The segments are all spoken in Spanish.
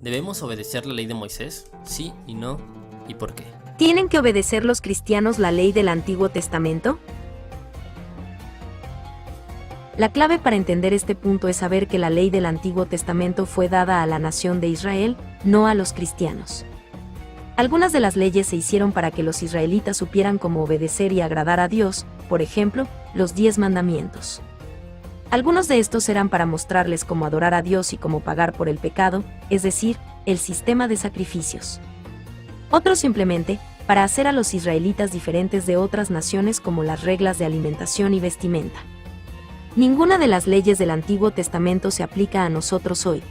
¿Debemos obedecer la ley de Moisés? Sí y no. ¿Y por qué? ¿Tienen que obedecer los cristianos la ley del Antiguo Testamento? La clave para entender este punto es saber que la ley del Antiguo Testamento fue dada a la nación de Israel, no a los cristianos. Algunas de las leyes se hicieron para que los israelitas supieran cómo obedecer y agradar a Dios, por ejemplo, los 10 mandamientos. Algunos de estos eran para mostrarles cómo adorar a Dios y cómo pagar por el pecado, es decir, el sistema de sacrificios. Otros simplemente, para hacer a los israelitas diferentes de otras naciones como las reglas de alimentación y vestimenta. Ninguna de las leyes del Antiguo Testamento se aplica a nosotros hoy.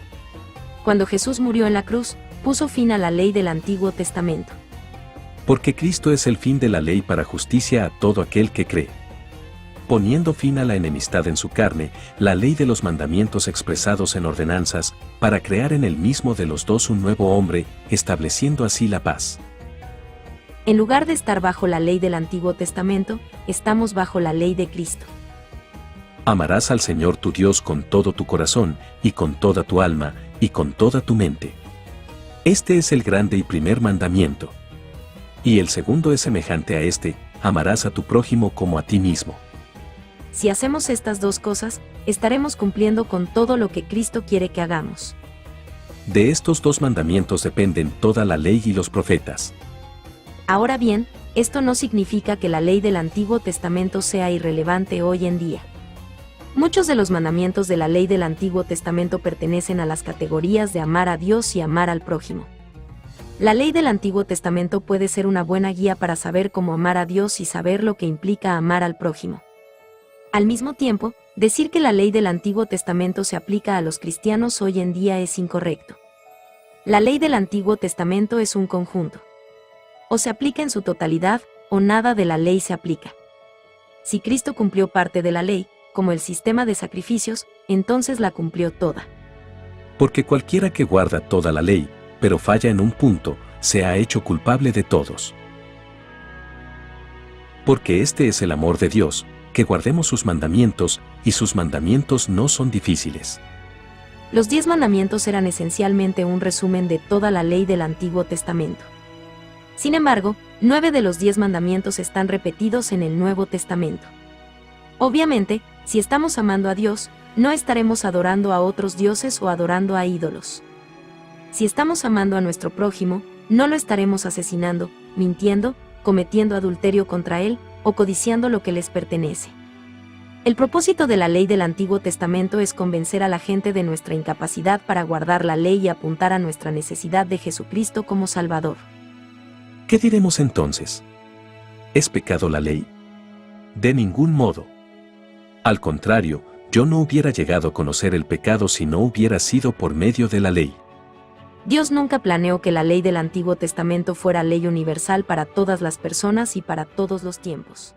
Cuando Jesús murió en la cruz, puso fin a la ley del Antiguo Testamento. Porque Cristo es el fin de la ley para justicia a todo aquel que cree. Poniendo fin a la enemistad en su carne, la ley de los mandamientos expresados en ordenanzas, para crear en el mismo de los dos un nuevo hombre, estableciendo así la paz. En lugar de estar bajo la ley del Antiguo Testamento, estamos bajo la ley de Cristo. Amarás al Señor tu Dios con todo tu corazón, y con toda tu alma, y con toda tu mente. Este es el grande y primer mandamiento. Y el segundo es semejante a este: amarás a tu prójimo como a ti mismo. Si hacemos estas dos cosas, estaremos cumpliendo con todo lo que Cristo quiere que hagamos. De estos dos mandamientos dependen toda la ley y los profetas. Ahora bien, esto no significa que la ley del Antiguo Testamento sea irrelevante hoy en día. Muchos de los mandamientos de la ley del Antiguo Testamento pertenecen a las categorías de amar a Dios y amar al prójimo. La ley del Antiguo Testamento puede ser una buena guía para saber cómo amar a Dios y saber lo que implica amar al prójimo. Al mismo tiempo, decir que la ley del Antiguo Testamento se aplica a los cristianos hoy en día es incorrecto. La ley del Antiguo Testamento es un conjunto. O se aplica en su totalidad, o nada de la ley se aplica. Si Cristo cumplió parte de la ley, como el sistema de sacrificios, entonces la cumplió toda. Porque cualquiera que guarda toda la ley, pero falla en un punto, se ha hecho culpable de todos. Porque este es el amor de Dios, que guardemos sus mandamientos, y sus mandamientos no son difíciles. Los 10 mandamientos eran esencialmente un resumen de toda la ley del Antiguo Testamento. Sin embargo, 9 de los 10 mandamientos están repetidos en el Nuevo Testamento. Obviamente, si estamos amando a Dios, no estaremos adorando a otros dioses o adorando a ídolos. Si estamos amando a nuestro prójimo, no lo estaremos asesinando, mintiendo, cometiendo adulterio contra él, o codiciando lo que les pertenece. El propósito de la ley del Antiguo Testamento es convencer a la gente de nuestra incapacidad para guardar la ley y apuntar a nuestra necesidad de Jesucristo como Salvador. ¿Qué diremos entonces? ¿Es pecado la ley? De ningún modo. Al contrario, yo no hubiera llegado a conocer el pecado si no hubiera sido por medio de la ley. Dios nunca planeó que la ley del Antiguo Testamento fuera ley universal para todas las personas y para todos los tiempos.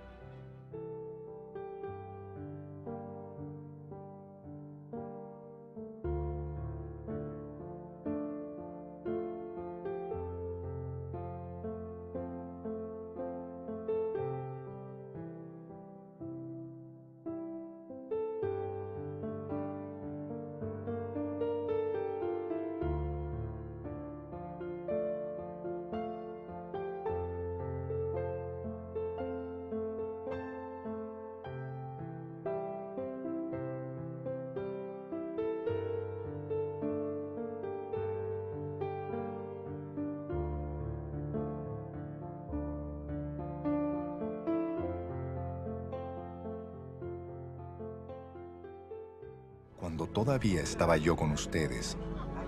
Cuando todavía estaba yo con ustedes,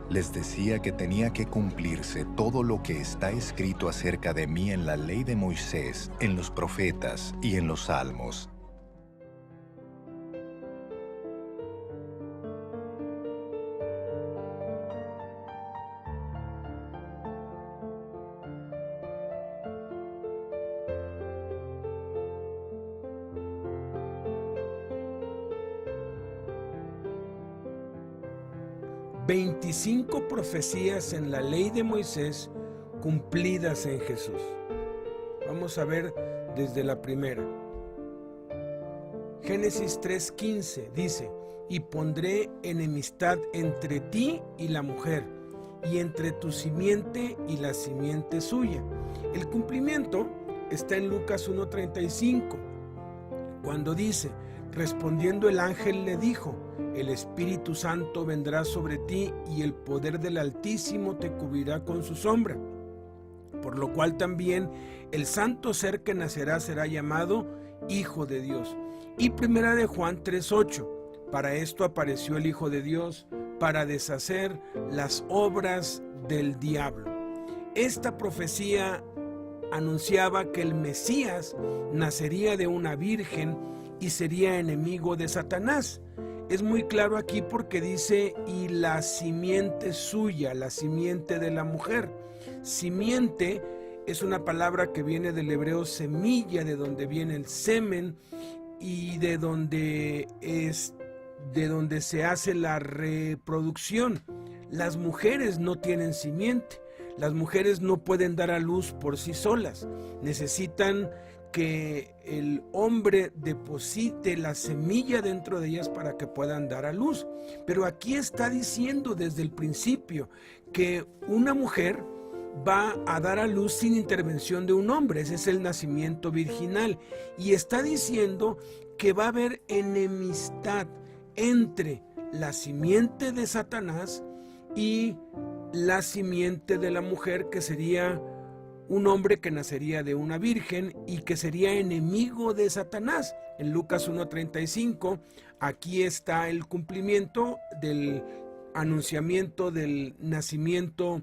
les decía que tenía que cumplirse todo lo que está escrito acerca de mí en la ley de Moisés, en los profetas y en los salmos. «25 profecías en la ley de Moisés cumplidas en Jesús». Vamos a ver desde la primera. Génesis 3:15 dice: «Y pondré enemistad entre ti y la mujer, y entre tu simiente y la simiente suya. El cumplimiento está en Lucas 1:35, cuando dice: respondiendo el ángel le dijo: el Espíritu Santo vendrá sobre ti y el poder del Altísimo te cubrirá con su sombra. Por lo cual también el santo ser que nacerá será llamado Hijo de Dios. Y primera de Juan 3:8, para esto apareció el Hijo de Dios, para deshacer las obras del diablo. Esta profecía anunciaba que el Mesías nacería de una virgen y sería enemigo de Satanás. Es muy claro aquí porque dice: y la simiente suya, la simiente de la mujer. Simiente es una palabra que viene del hebreo semilla, de donde viene el semen y de donde se hace la reproducción. Las mujeres no tienen simiente. Las mujeres no pueden dar a luz por sí solas. Necesitan que el hombre deposite la semilla dentro de ellas para que puedan dar a luz. Pero aquí está diciendo desde el principio que una mujer va a dar a luz sin intervención de un hombre. Ese es el nacimiento virginal. Y está diciendo que va a haber enemistad entre la simiente de Satanás y la simiente de la mujer, que sería un hombre que nacería de una virgen y que sería enemigo de Satanás. En Lucas 1:35, aquí está el cumplimiento del anunciamiento del nacimiento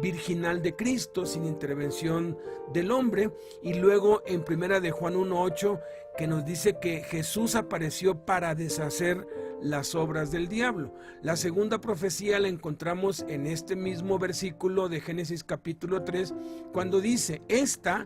virginal de Cristo sin intervención del hombre. Y luego en primera de Juan 1:8, que nos dice que Jesús apareció para deshacer las obras del diablo. La segunda profecía la encontramos en este mismo versículo de Génesis capítulo 3, cuando dice: esta,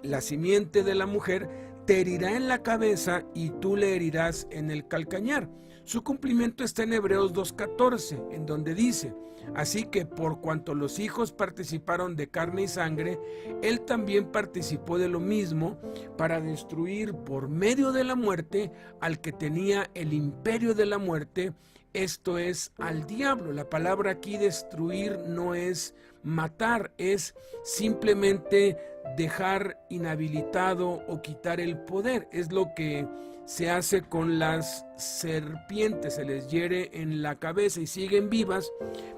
la simiente de la mujer, te herirá en la cabeza y tú le herirás en el calcañar. Su cumplimiento está en Hebreos 2:14, en donde dice: así que por cuanto los hijos participaron de carne y sangre, él también participó de lo mismo, para destruir por medio de la muerte al que tenía el imperio de la muerte, esto es, al diablo. La palabra aquí destruir no es matar, es simplemente dejar inhabilitado o quitar el poder. Es lo que se hace con las serpientes: se les hiere en la cabeza y siguen vivas,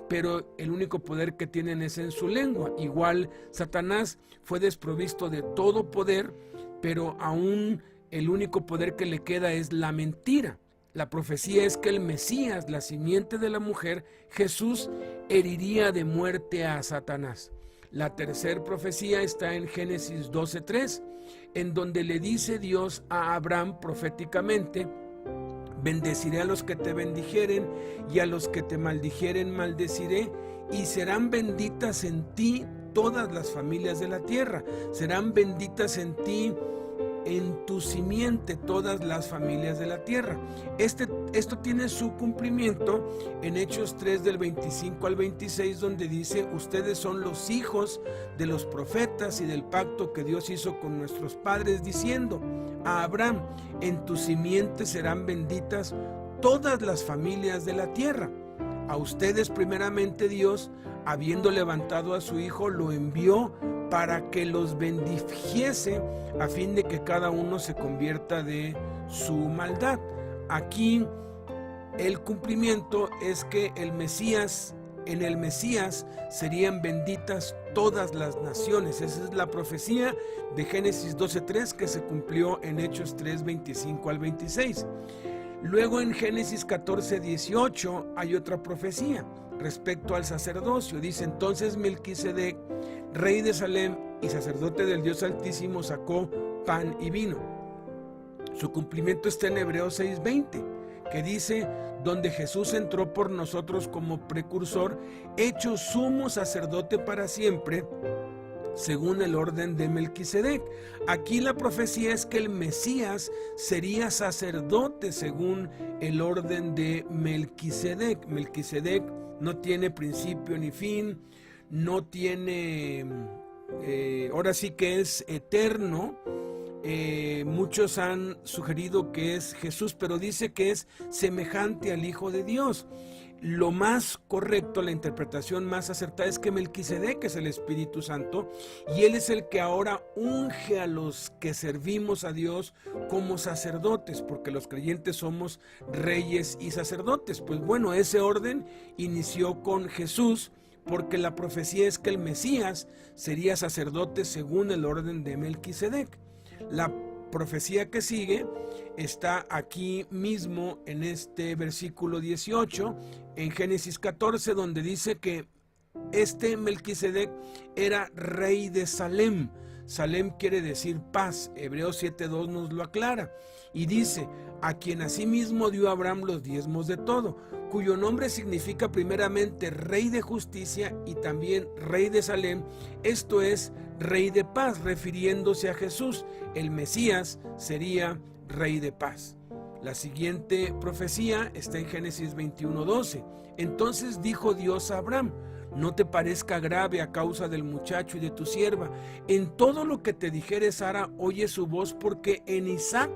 pero el único poder que tienen es en su lengua. Igual Satanás fue desprovisto de todo poder, pero aún el único poder que le queda es la mentira. La profecía es que el Mesías, la simiente de la mujer, Jesús, heriría de muerte a Satanás. La tercera profecía está en Génesis 12:3, en donde le dice Dios a Abraham proféticamente: bendeciré a los que te bendijeren y a los que te maldijeren maldeciré, y serán benditas en ti todas las familias de la tierra. Serán benditas en ti, en tu simiente, todas las familias de la tierra. Esto tiene su cumplimiento en Hechos 3 del 25 al 26, donde dice: ustedes son los hijos de los profetas y del pacto que Dios hizo con nuestros padres, diciendo a Abraham: en tu simiente serán benditas todas las familias de la tierra. A ustedes primeramente Dios, habiendo levantado a su hijo, lo envió para que los bendijese, a fin de que cada uno se convierta de su maldad. Aquí el cumplimiento es que en el Mesías serían benditas todas las naciones. Esa es la profecía de Génesis 12:3, que se cumplió en Hechos 3, 25 al 26. Luego en Génesis 14:18 hay otra profecía respecto al sacerdocio. Dice: entonces Melquisedec, rey de Salem y sacerdote del Dios Altísimo, sacó pan y vino. Su cumplimiento está en Hebreos 6:20, que dice: donde Jesús entró por nosotros como precursor, hecho sumo sacerdote para siempre, según el orden de Melquisedec. Aquí la profecía es que el Mesías sería sacerdote según el orden de Melquisedec. Melquisedec no tiene principio ni fin, no tiene, ahora sí que es eterno. Muchos han sugerido que es Jesús, pero dice que es semejante al Hijo de Dios. lo más correcto, la interpretación más acertada es que Melquisedec es el Espíritu Santo y él es el que ahora unge a los que servimos a Dios como sacerdotes, porque los creyentes somos reyes y sacerdotes. Pues bueno, ese orden inició con Jesús, porque la profecía es que el Mesías sería sacerdote según el orden de Melquisedec. La profecía que sigue está aquí mismo en este versículo 18, en Génesis 14, donde dice que este Melquisedec era rey de Salem. Salem quiere decir paz. Hebreos 7:2 nos lo aclara y dice: a quien asimismo dio Abraham los diezmos de todo, cuyo nombre significa primeramente rey de justicia y también rey de Salem, esto es, rey de paz, refiriéndose a Jesús. El Mesías sería rey de paz. La siguiente profecía está en Génesis 21:12. Entonces dijo Dios a Abraham: no te parezca grave a causa del muchacho y de tu sierva. En todo lo que te dijere Sara, oye su voz, porque en Isaac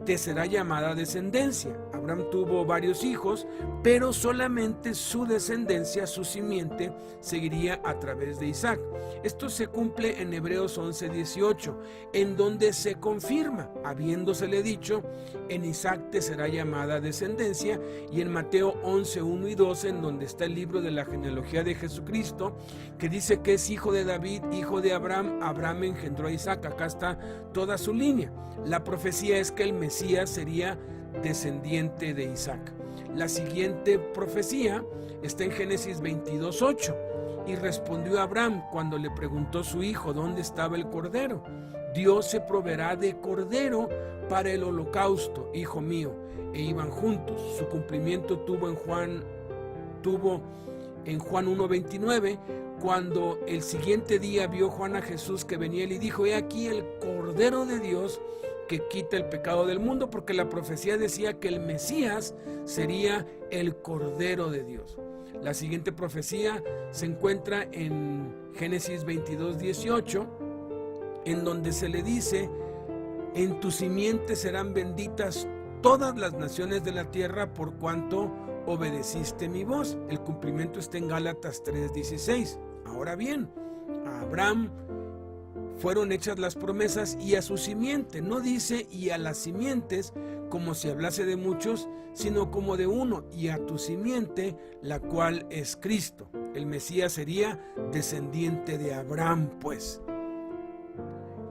te será llamada descendencia. Abraham tuvo varios hijos, pero solamente su descendencia, su simiente, seguiría a través de Isaac. Esto se cumple en Hebreos 11:18, en donde se confirma, habiéndosele dicho: en Isaac te será llamada descendencia, y en Mateo 11:1 y 12, en donde está el libro de la genealogía de Jesucristo, que dice que es hijo de David, hijo de Abraham. Abraham engendró a Isaac. Acá está toda su línea. La profecía es que el Mesías sería descendiente de Isaac. La siguiente profecía está en Génesis 22:8. Y respondió Abraham cuando le preguntó su hijo dónde estaba el cordero: Dios se proveerá de cordero para el holocausto, hijo mío. E iban juntos. Su cumplimiento tuvo en Juan 1:29, cuando el siguiente día vio Juan a Jesús que venía y dijo: he aquí el Cordero de Dios que quita el pecado del mundo, porque la profecía decía que el Mesías sería el Cordero de Dios. La siguiente profecía se encuentra en Génesis 22:18, en donde se le dice: en tu simiente serán benditas todas las naciones de la tierra por cuanto obedeciste mi voz. El cumplimiento está en Gálatas 3:16. Ahora bien, a Abraham fueron hechas las promesas y a su simiente. No dice y a las simientes como si hablase de muchos, sino como de uno, y a tu simiente, la cual es Cristo. El Mesías sería descendiente de Abraham, pues.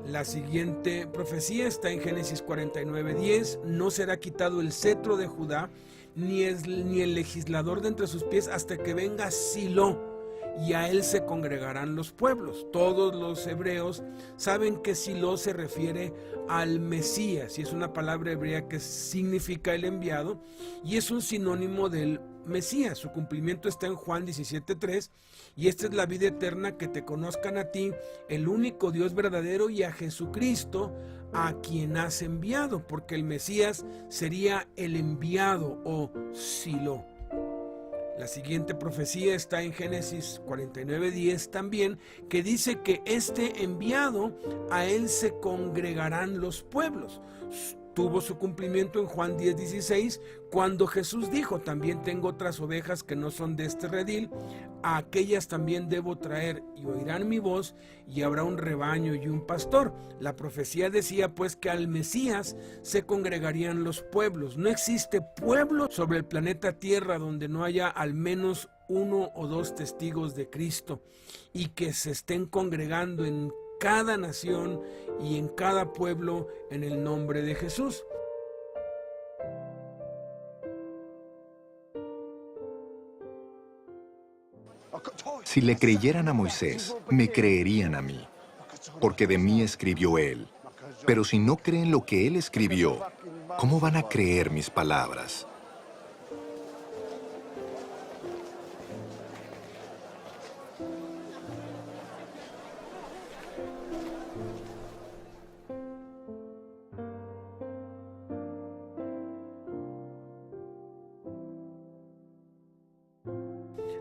La siguiente profecía está en Génesis 49:10. No será quitado el cetro de Judá, ni el legislador de entre sus pies, hasta que venga Silo, y a él se congregarán los pueblos. Todos los hebreos saben que Silo se refiere al Mesías, y es una palabra hebrea que significa el enviado, y es un sinónimo del Mesías. Su cumplimiento está en Juan 17:3, y esta es la vida eterna, que te conozcan a ti, el único Dios verdadero, y a Jesucristo, a quien has enviado, porque el Mesías sería el enviado o Silo. La siguiente profecía está en Génesis 49:10 también, que dice que este enviado, a él se congregarán los pueblos. Tuvo su cumplimiento en Juan 10:16, cuando Jesús dijo: también tengo otras ovejas que no son de este redil, a aquellas también debo traer, y oirán mi voz, y habrá un rebaño y un pastor. La profecía decía pues que al Mesías se congregarían los pueblos. No existe pueblo sobre el planeta Tierra donde no haya al menos uno o dos testigos de Cristo, y que se estén congregando en cada nación y en cada pueblo en el nombre de Jesús. Si le creyeran a Moisés, me creerían a mí, porque de mí escribió él. Pero si no creen lo que él escribió, ¿cómo van a creer mis palabras?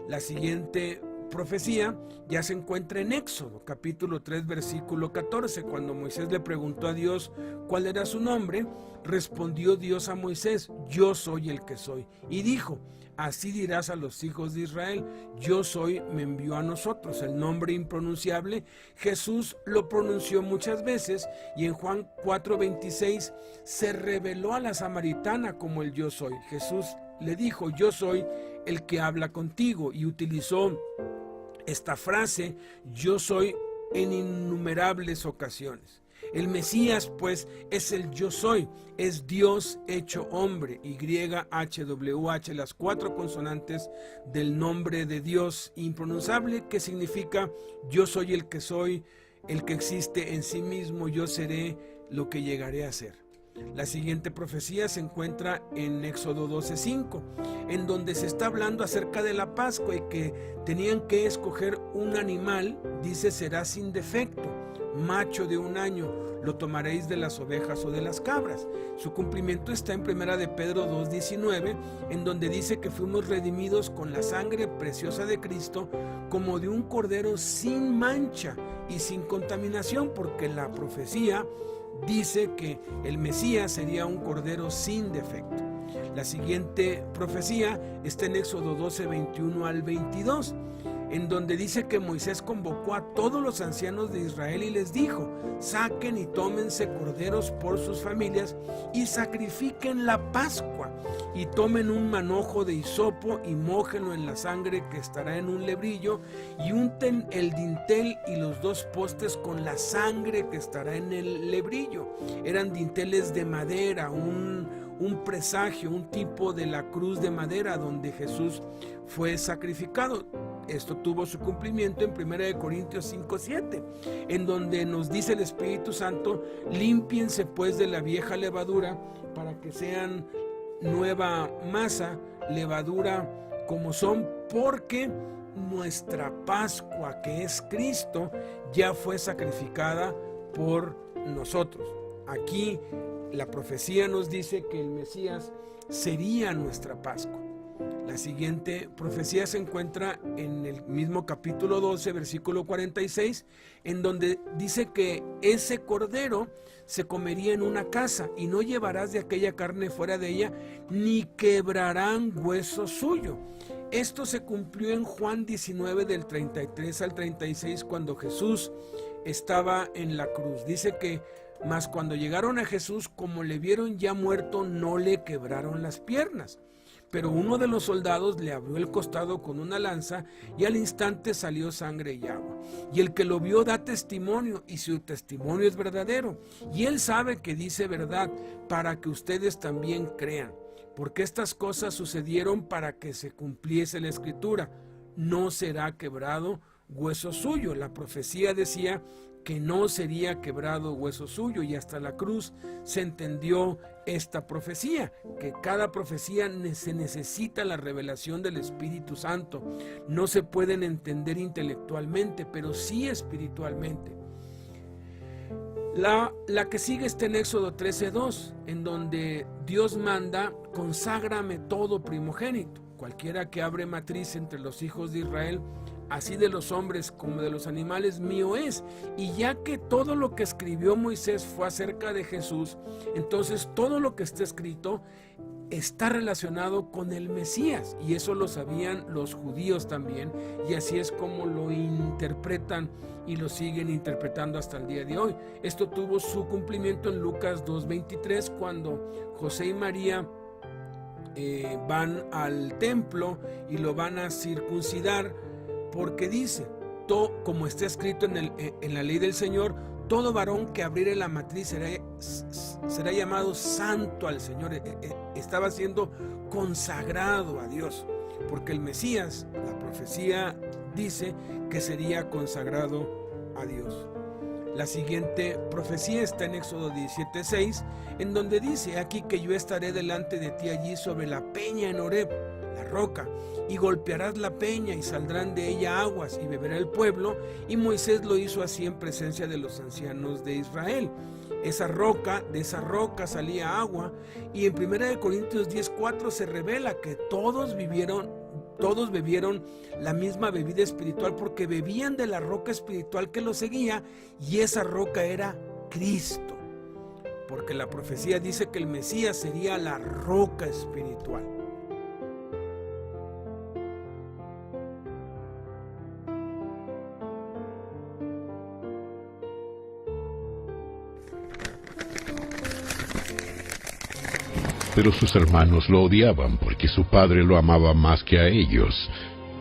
La siguiente profecía ya se encuentra en Éxodo, capítulo 3, versículo 14. Cuando Moisés le preguntó a Dios cuál era su nombre, respondió Dios a Moisés: yo soy el que soy. Y dijo: así dirás a los hijos de Israel: yo soy me envió a nosotros. El nombre impronunciable Jesús lo pronunció muchas veces, y en Juan 4:26 se reveló a la samaritana como el yo soy. Jesús le dijo: yo soy el que habla contigo, y utilizó esta frase yo soy en innumerables ocasiones. El Mesías, pues, es el yo soy, es Dios hecho hombre, YHWH, las 4 consonantes del nombre de Dios impronunciable, que significa yo soy el que soy, el que existe en sí mismo, yo seré lo que llegaré a ser. La siguiente profecía se encuentra en Éxodo 12:5, en donde se está hablando acerca de la Pascua y que tenían que escoger un animal. Dice: será sin defecto, macho de 1 año, lo tomaréis de las ovejas o de las cabras. Su cumplimiento está en 1 de Pedro 2:19, en donde dice que fuimos redimidos con la sangre preciosa de Cristo, como de un cordero sin mancha y sin contaminación, porque la profecía dice que el Mesías sería un cordero sin defecto. La siguiente profecía está en Éxodo 12, 21 al 22, en donde dice que Moisés convocó a todos los ancianos de Israel y les dijo: saquen y tómense corderos por sus familias y sacrifiquen la Pascua, y tomen un manojo de hisopo y mójenlo en la sangre que estará en un lebrillo, y unten el dintel y los 2 postes con la sangre que estará en el lebrillo. Eran dinteles de madera, un presagio, un tipo de la cruz de madera donde Jesús fue sacrificado. Esto tuvo su cumplimiento en 1 Corintios 5:7, en donde nos dice el Espíritu Santo: límpiense pues de la vieja levadura para que sean nueva masa, levadura como son, porque nuestra Pascua, que es Cristo, ya fue sacrificada por nosotros. Aquí la profecía nos dice que el Mesías sería nuestra Pascua. La siguiente profecía se encuentra en el mismo capítulo 12, versículo 46, en donde dice que ese cordero se comería en una casa, y no llevarás de aquella carne fuera de ella, ni quebrarán hueso suyo. Esto se cumplió en Juan 19, del 33 al 36, cuando Jesús estaba en la cruz. Dice que: mas cuando llegaron a Jesús, como le vieron ya muerto, no le quebraron las piernas. Pero uno de los soldados le abrió el costado con una lanza, y al instante salió sangre y agua. Y el que lo vio da testimonio, y su testimonio es verdadero. Y él sabe que dice verdad, para que ustedes también crean. Porque estas cosas sucedieron para que se cumpliese la Escritura: no será quebrado hueso suyo. La profecía decía que no sería quebrado hueso suyo, y hasta la cruz se entendió esta profecía, que cada profecía se necesita la revelación del Espíritu Santo. No se pueden entender intelectualmente, pero sí espiritualmente. La que sigue está en Éxodo 13:2, en donde Dios manda: conságrame todo primogénito. Cualquiera que abre matriz entre los hijos de Israel, así de los hombres como de los animales, mío es. Y ya que todo lo que escribió Moisés fue acerca de Jesús, entonces todo lo que está escrito está relacionado con el Mesías, y eso lo sabían los judíos también, y así es como lo interpretan y lo siguen interpretando hasta el día de hoy. Esto tuvo su cumplimiento en Lucas 2:23, cuando José y María van al templo y lo van a circuncidar, porque dice, como está escrito en la ley del Señor: todo varón que abriere la matriz será llamado santo al Señor. Estaba siendo consagrado a Dios, porque el Mesías, la profecía dice que sería consagrado a Dios. La siguiente profecía está en Éxodo 17:6, en donde dice: aquí que yo estaré delante de ti allí sobre la peña en Horeb, la roca, y golpearás la peña y saldrán de ella aguas, y beberá el pueblo. Y Moisés lo hizo así en presencia de los ancianos de Israel. De esa roca salía agua, y en 1 Corintios 10:4 se revela que todos Todos bebieron la misma bebida espiritual porque bebían de la roca espiritual que los seguía, y esa roca era Cristo. Porque la profecía dice que el Mesías sería la roca espiritual. Pero sus hermanos lo odiaban porque su padre lo amaba más que a ellos.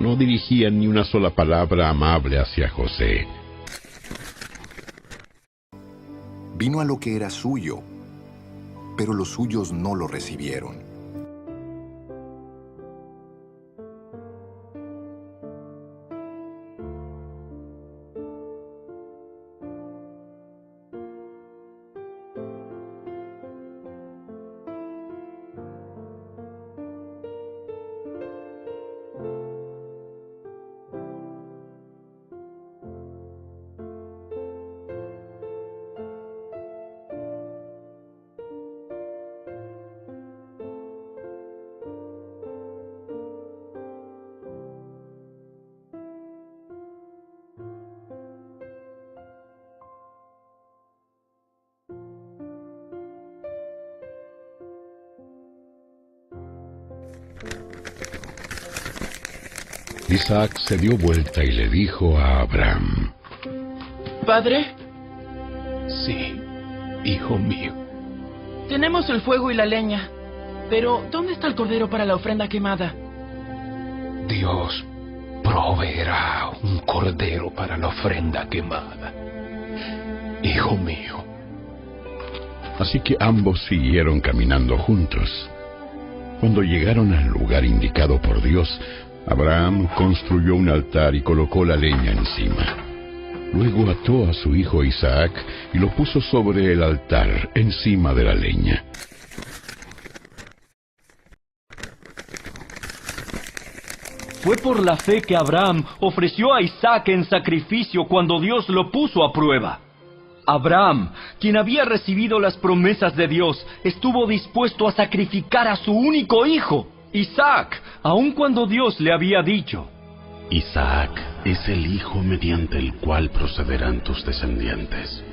No dirigían ni una sola palabra amable hacia José. Vino a lo que era suyo, pero los suyos no lo recibieron. Isaac se dio vuelta y le dijo a Abraham: ¿Padre? Sí, hijo mío. Tenemos el fuego y la leña, pero ¿dónde está el cordero para la ofrenda quemada? Dios proveerá un cordero para la ofrenda quemada, hijo mío. Así que ambos siguieron caminando juntos. Cuando llegaron al lugar indicado por Dios, Abraham construyó un altar y colocó la leña encima. Luego ató a su hijo Isaac y lo puso sobre el altar, encima de la leña. Fue por la fe que Abraham ofreció a Isaac en sacrificio cuando Dios lo puso a prueba. Abraham, quien había recibido las promesas de Dios, estuvo dispuesto a sacrificar a su único hijo, Isaac, aun cuando Dios le había dicho: Isaac es el hijo mediante el cual procederán tus descendientes.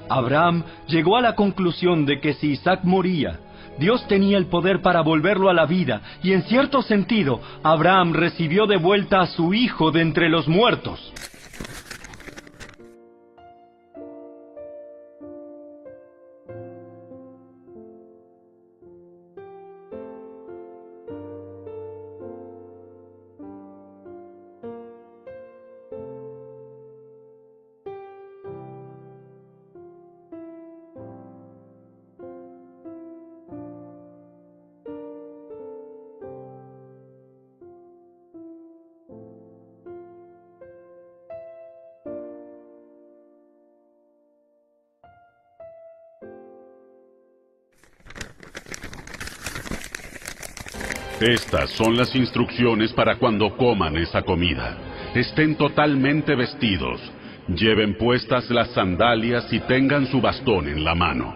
Abraham llegó a la conclusión de que si Isaac moría, Dios tenía el poder para volverlo a la vida, y en cierto sentido, Abraham recibió de vuelta a su hijo de entre los muertos. Estas son las instrucciones para cuando coman esa comida. Estén totalmente vestidos, lleven puestas las sandalias y tengan su bastón en la mano.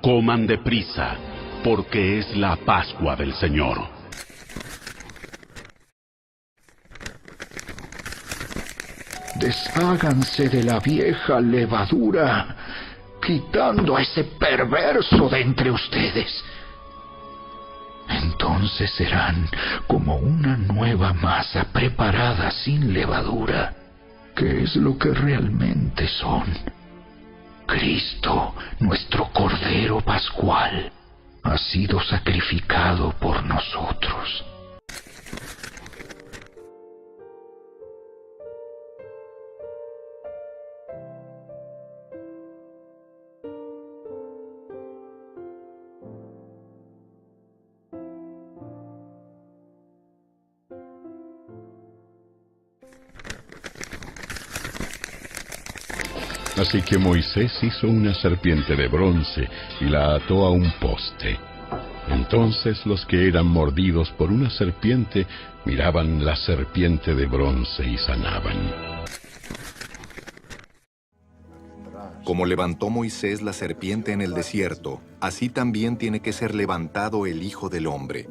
Coman deprisa, porque es la Pascua del Señor. Desháganse de la vieja levadura, quitando a ese perverso de entre ustedes. Entonces serán como una nueva masa preparada sin levadura, que es lo que realmente son. Cristo, nuestro Cordero Pascual, ha sido sacrificado por nosotros. Así que Moisés hizo una serpiente de bronce y la ató a un poste. Entonces los que eran mordidos por una serpiente miraban la serpiente de bronce y sanaban. Como levantó Moisés la serpiente en el desierto, así también tiene que ser levantado el Hijo del Hombre.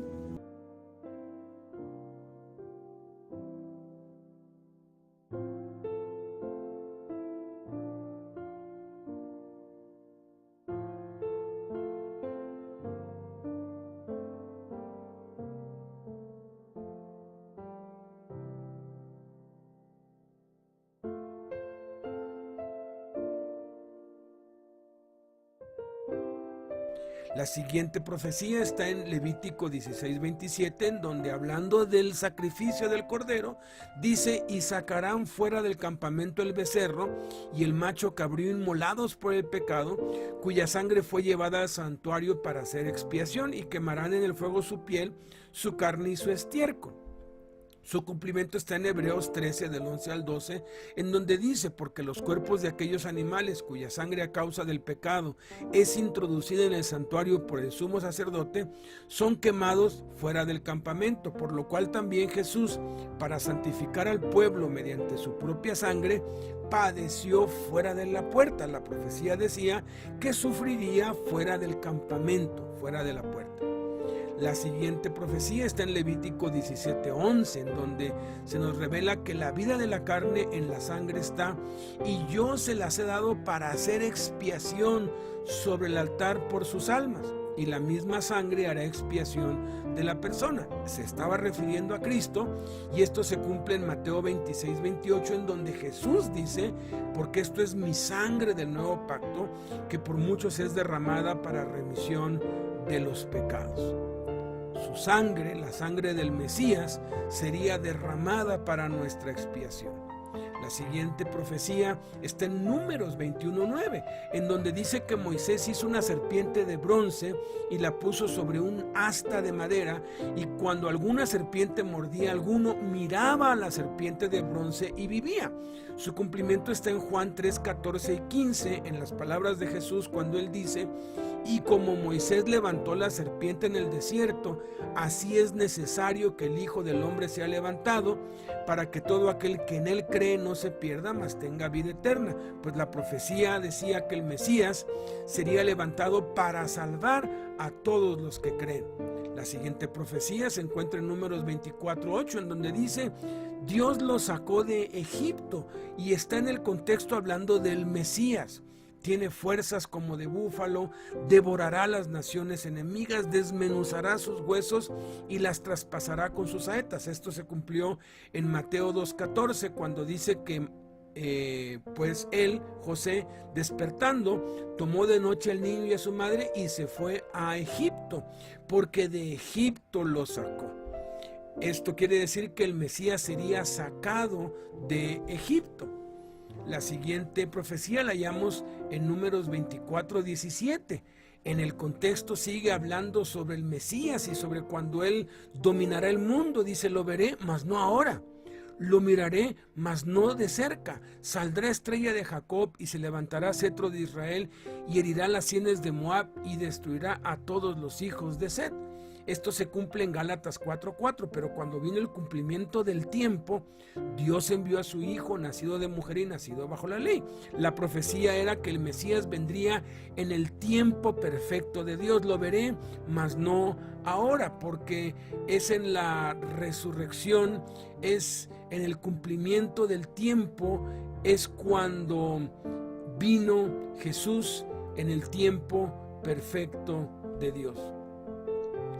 La siguiente profecía está en Levítico 16:27, en donde, hablando del sacrificio del cordero, dice: y sacarán fuera del campamento el becerro y el macho cabrío inmolados por el pecado, cuya sangre fue llevada al santuario para hacer expiación, y quemarán en el fuego su piel, su carne y su estiércol. Su cumplimiento está en Hebreos 13, del 11 al 12, en donde dice: porque los cuerpos de aquellos animales cuya sangre a causa del pecado es introducida en el santuario por el sumo sacerdote, son quemados fuera del campamento, por lo cual también Jesús, para santificar al pueblo mediante su propia sangre, padeció fuera de la puerta. La profecía decía que sufriría fuera del campamento, fuera de la puerta. La siguiente profecía está en Levítico 17:11, en donde se nos revela que la vida de la carne en la sangre está, y yo se las he dado para hacer expiación sobre el altar por sus almas, y la misma sangre hará expiación de la persona. Se estaba refiriendo a Cristo, y esto se cumple en Mateo 26:28, en donde Jesús dice: porque esto es mi sangre del nuevo pacto, que por muchos es derramada para remisión de los pecados. Su sangre, la sangre del Mesías, sería derramada para nuestra expiación. La siguiente profecía está en Números 21:9, en donde dice que Moisés hizo una serpiente de bronce y la puso sobre un asta de madera, y cuando alguna serpiente mordía a alguno, miraba a la serpiente de bronce y vivía. Su cumplimiento está en Juan 3:14 y 15, en las palabras de Jesús, cuando él dice: y como Moisés levantó la serpiente en el desierto, así es necesario que el Hijo del Hombre sea levantado, para que todo aquel que en él cree no se pierda, mas tenga vida eterna. Pues la profecía decía que el Mesías sería levantado para salvar a todos los que creen. La siguiente profecía se encuentra en Números 24:8, en donde dice: Dios lo sacó de Egipto, y está en el contexto hablando del Mesías. Tiene fuerzas como de búfalo, devorará las naciones enemigas, desmenuzará sus huesos y las traspasará con sus saetas. Esto se cumplió en Mateo 2:14, cuando dice que pues él, José, despertando, tomó de noche al niño y a su madre y se fue a Egipto, porque de Egipto lo sacó. Esto quiere decir que el Mesías sería sacado de Egipto. La siguiente profecía la hallamos en Números 24:17. En el contexto sigue hablando sobre el Mesías y sobre cuando él dominará el mundo. Dice: lo veré, mas no ahora. Lo miraré, mas no de cerca. Saldrá estrella de Jacob y se levantará cetro de Israel, y herirá las sienes de Moab y destruirá a todos los hijos de Set. Esto se cumple en Gálatas 4:4, pero cuando vino el cumplimiento del tiempo, Dios envió a su Hijo, nacido de mujer y nacido bajo la ley. La profecía era que el Mesías vendría en el tiempo perfecto de Dios. Lo veré, mas no ahora, porque es en la resurrección, es en el cumplimiento del tiempo, es cuando vino Jesús en el tiempo perfecto de Dios.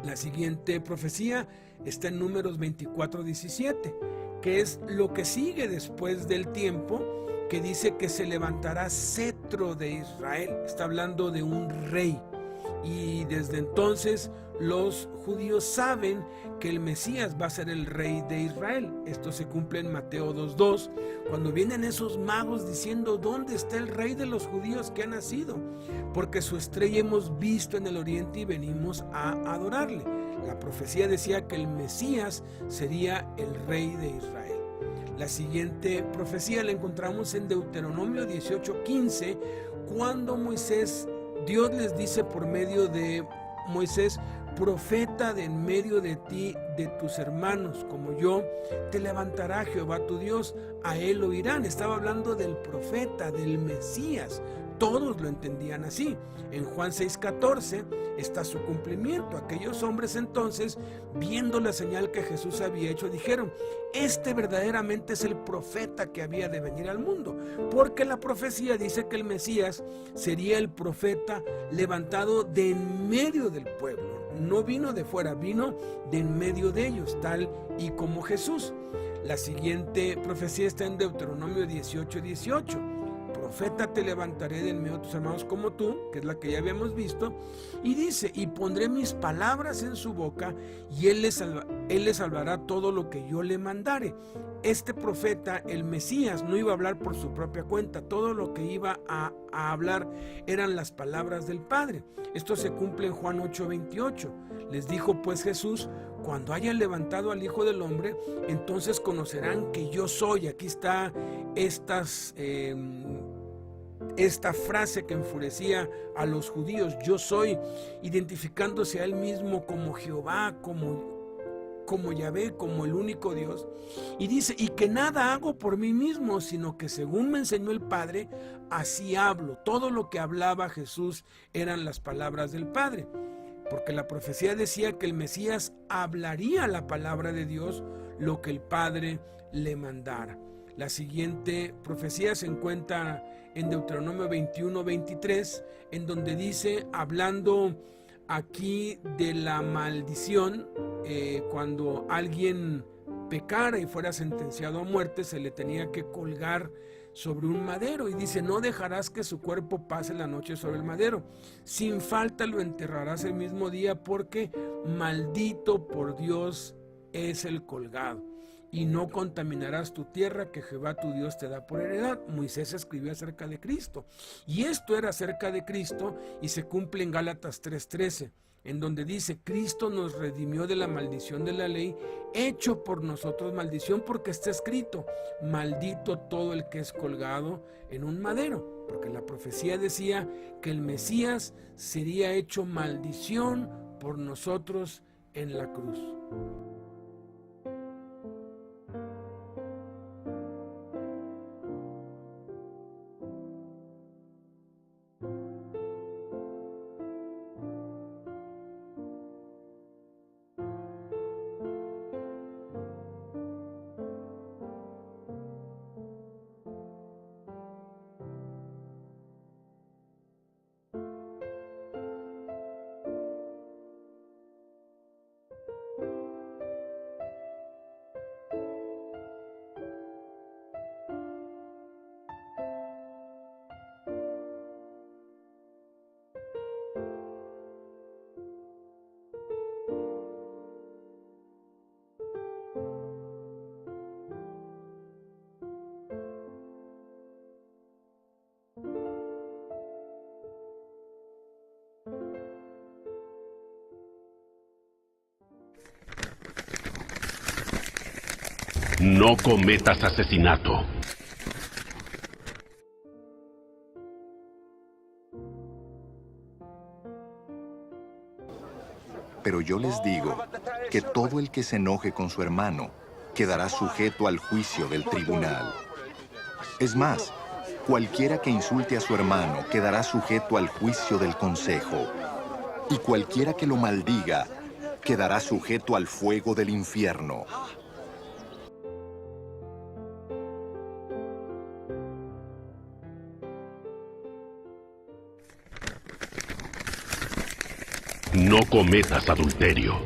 La siguiente profecía está en Números 24:17, que es lo que sigue después del tiempo, que dice que se levantará cetro de Israel. Está hablando de un rey. Y desde entonces los judíos saben que el Mesías va a ser el rey de Israel. Esto se cumple en Mateo 2:2, cuando vienen esos magos diciendo: ¿dónde está el rey de los judíos que ha nacido? Porque su estrella hemos visto en el oriente y venimos a adorarle. La profecía decía que el Mesías sería el rey de Israel. La siguiente profecía la encontramos en Deuteronomio 18:15, cuando Dios les dice por medio de Moisés: profeta de en medio de ti, de tus hermanos, como yo, te levantará Jehová tu Dios, a él oirán. Estaba hablando del profeta, del Mesías. Todos lo entendían así. En Juan 6:14 está su cumplimiento. Aquellos hombres entonces, viendo la señal que Jesús había hecho, dijeron: este verdaderamente es el profeta que había de venir al mundo, porque la profecía dice que el Mesías sería el profeta levantado de en medio del pueblo. No vino de fuera, vino de en medio de ellos, tal y como Jesús. La siguiente profecía está en Deuteronomio 18:18. Profeta te levantaré de en medio de tus hermanos como tú, que es la que ya habíamos visto, y dice, y pondré mis palabras en su boca, y él le salvará todo lo que yo le mandare. Este profeta, el Mesías, no iba a hablar por su propia cuenta, todo lo que iba a hablar eran las palabras del Padre. Esto se cumple en Juan 8:28. Les dijo pues Jesús: cuando hayan levantado al Hijo del Hombre, entonces conocerán que yo soy. Aquí está esta frase que enfurecía a los judíos: yo soy, identificándose a él mismo como Jehová, como Yahvé, como el único Dios. Y dice, y que nada hago por mí mismo, sino que según me enseñó el Padre, así hablo. Todo lo que hablaba Jesús eran las palabras del Padre, porque la profecía decía que el Mesías hablaría la palabra de Dios, lo que el Padre le mandara. La siguiente profecía se encuentra en Deuteronomio 21:23, en donde dice, hablando aquí de la maldición, cuando alguien pecara y fuera sentenciado a muerte, se le tenía que colgar sobre un madero, y dice, no dejarás que su cuerpo pase la noche sobre el madero, sin falta lo enterrarás el mismo día, porque maldito por Dios es el colgado, y no contaminarás tu tierra que Jehová tu Dios te da por heredad. Moisés escribió acerca de Cristo, y esto era acerca de Cristo, y se cumple en Gálatas 3:13, en donde dice, Cristo nos redimió de la maldición de la ley, hecho por nosotros maldición, porque está escrito, maldito todo el que es colgado en un madero, porque la profecía decía que el Mesías sería hecho maldición por nosotros en la cruz. No cometas asesinato. Pero yo les digo que todo el que se enoje con su hermano quedará sujeto al juicio del tribunal. Es más, cualquiera que insulte a su hermano quedará sujeto al juicio del consejo. Y cualquiera que lo maldiga quedará sujeto al fuego del infierno. No cometas adulterio.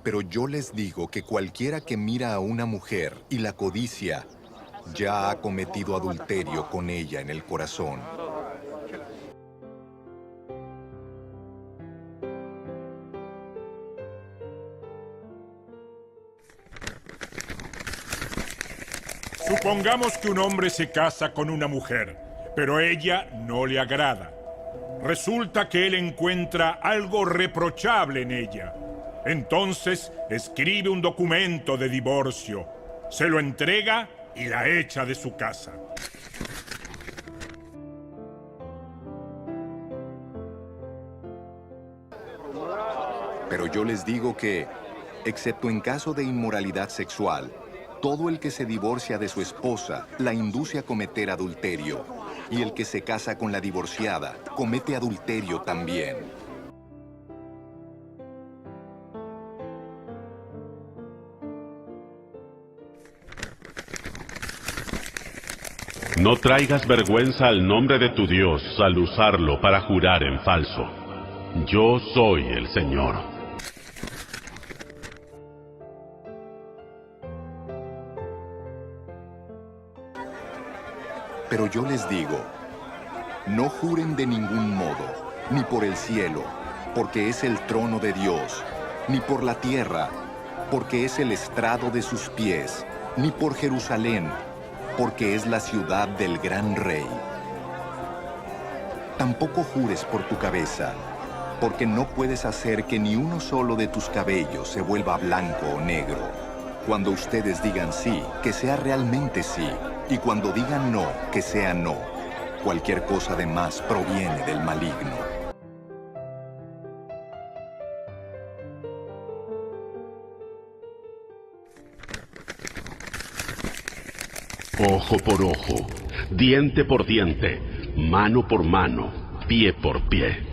Pero yo les digo que cualquiera que mira a una mujer y la codicia, ya ha cometido adulterio con ella en el corazón. Supongamos que un hombre se casa con una mujer, pero ella no le agrada. Resulta que él encuentra algo reprochable en ella. Entonces escribe un documento de divorcio, se lo entrega y la echa de su casa. Pero yo les digo que, excepto en caso de inmoralidad sexual, todo el que se divorcia de su esposa la induce a cometer adulterio, y el que se casa con la divorciada comete adulterio también. No traigas vergüenza al nombre de tu Dios al usarlo para jurar en falso. Yo soy el Señor. Pero yo les digo, no juren de ningún modo, ni por el cielo, porque es el trono de Dios, ni por la tierra, porque es el estrado de sus pies, ni por Jerusalén, porque es la ciudad del gran rey. Tampoco jures por tu cabeza, porque no puedes hacer que ni uno solo de tus cabellos se vuelva blanco o negro. Cuando ustedes digan sí, que sea realmente sí, y cuando digan no, que sea no. Cualquier cosa de más proviene del maligno. Ojo por ojo, diente por diente, mano por mano, pie por pie.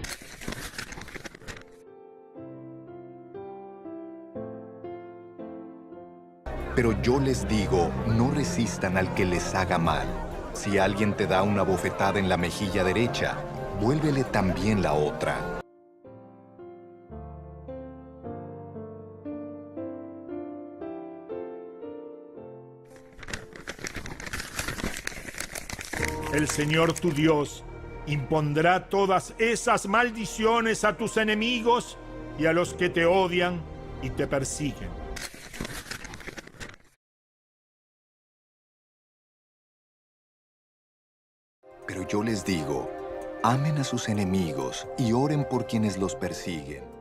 Pero yo les digo, no resistan al que les haga mal. Si alguien te da una bofetada en la mejilla derecha, vuélvele también la otra. El Señor tu Dios impondrá todas esas maldiciones a tus enemigos y a los que te odian y te persiguen. Pero yo les digo, amen a sus enemigos y oren por quienes los persiguen.